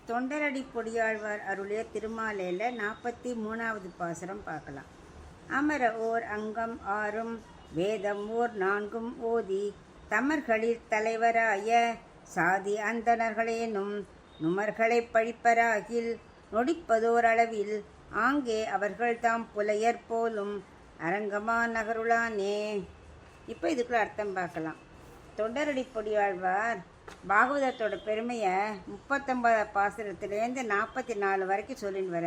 தொண்டரடி பொடியாழ்வார் அருளிய திருமாலையில் 43வது பாசுரம் பார்க்கலாம். அமர ஓர் அங்கம் ஆறும் வேதம் ஓர் 4 ஓதி தமர்களில் தலைவராய சாதி அந்தணர்களேனும் நுமர்களை பழிப்பராகில் நொடிப்பதோர் அளவில் ஆங்கே அவர்கள் தாம் புலையர் போலும் அரங்கமா நகருளானே. இப்போ இதுக்குள்ள அர்த்தம் பார்க்கலாம். தொண்டரடி பொடியாழ்வார் பாகவதத்தோட பெருமையை 39 பாசுரத்துலேருந்து 44 வரைக்கும் சொல்லின்னு வர.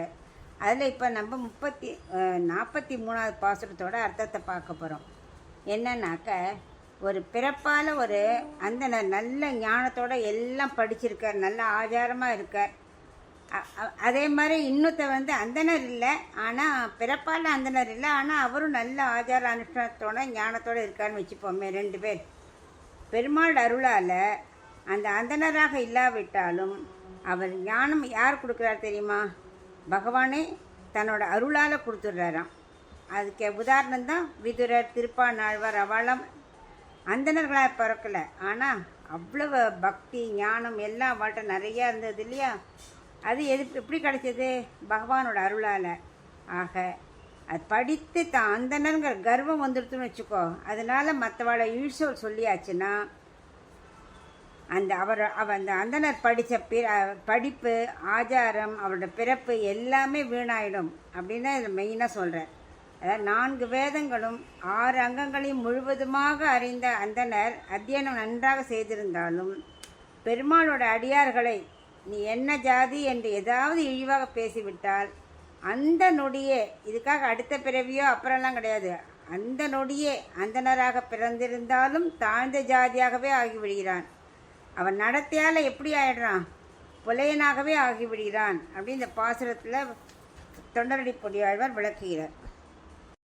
அதில் இப்போ நம்ம 43வது பாசுரத்தோட அர்த்தத்தை பார்க்க போகிறோம். என்னன்னாக்க, ஒரு பிறப்பால் ஒரு அந்தனர் நல்ல ஞானத்தோட எல்லாம் படிச்சிருக்கார், நல்ல ஆச்சாரமாக இருக்கார். அதே மாதிரி இன்னொருத்த அந்தனர் இல்லை, ஆனால் பிறப்பால் அந்தனர் இல்லை, ஆனால் அவரும் நல்ல ஆச்சார அனுஷ்டானத்தோட ஞானத்தோடு இருக்காருன்னு வச்சுப்போமே. 2 பேர் பெருமாள் அருளால் அந்த அந்தனராக இல்லாவிட்டாலும் அவர் ஞானம் யார் கொடுக்குறார் தெரியுமா? பகவானே தன்னோட அருளால் கொடுத்துட்றாராம். அதுக்கு உதாரணம் தான் விதுரர், திருப்பாணாழ்வார். அவளும் அந்தனர்களாக பிறக்கலை, ஆனால் அவ்வளவு பக்தி ஞானம் எல்லாம் அவள்கிட்ட நிறையா இருந்தது இல்லையா? அது எப்படி கிடைச்சது? பகவானோட அருளால். ஆக அது படித்து தான் அந்தனருங்கிற கர்வம் வந்துடுத்துன்னு வச்சுக்கோ. அதனால் மற்றவாளை ஈழ்சொல் சொல்லியாச்சுன்னா அந்த அந்த அந்தனர் படித்த படிப்பு, ஆச்சாரம், அவரோட பிறப்பு எல்லாமே வீணாயிடும் அப்படின்னு இதை மெயினாக சொல்கிறேன். அதாவது 4 வேதங்களும் 6 அங்கங்களையும் முழுவதுமாக அறிந்த அந்தனர் அத்தியனம் நன்றாக செய்திருந்தாலும் பெருமாளோட அடியார்களை நீ என்ன ஜாதி என்று ஏதாவது இழிவாக பேசிவிட்டால் அந்த நொடியே, இதுக்காக அடுத்த பிறவியோ அப்புறம்லாம் கிடையாது, அந்த நொடியே அந்தனராக பிறந்திருந்தாலும் தாழ்ந்த ஜாதியாகவே ஆகிவிடுகிறான். அவன் நடத்தையால் எப்படி ஆயிடுறான்? புலையனாகவே ஆகிவிடுகிறான் அப்படின்னு இந்த பாசுரத்தில் தொண்டரடி பொடியாழ்வார் விளக்குகிறார்.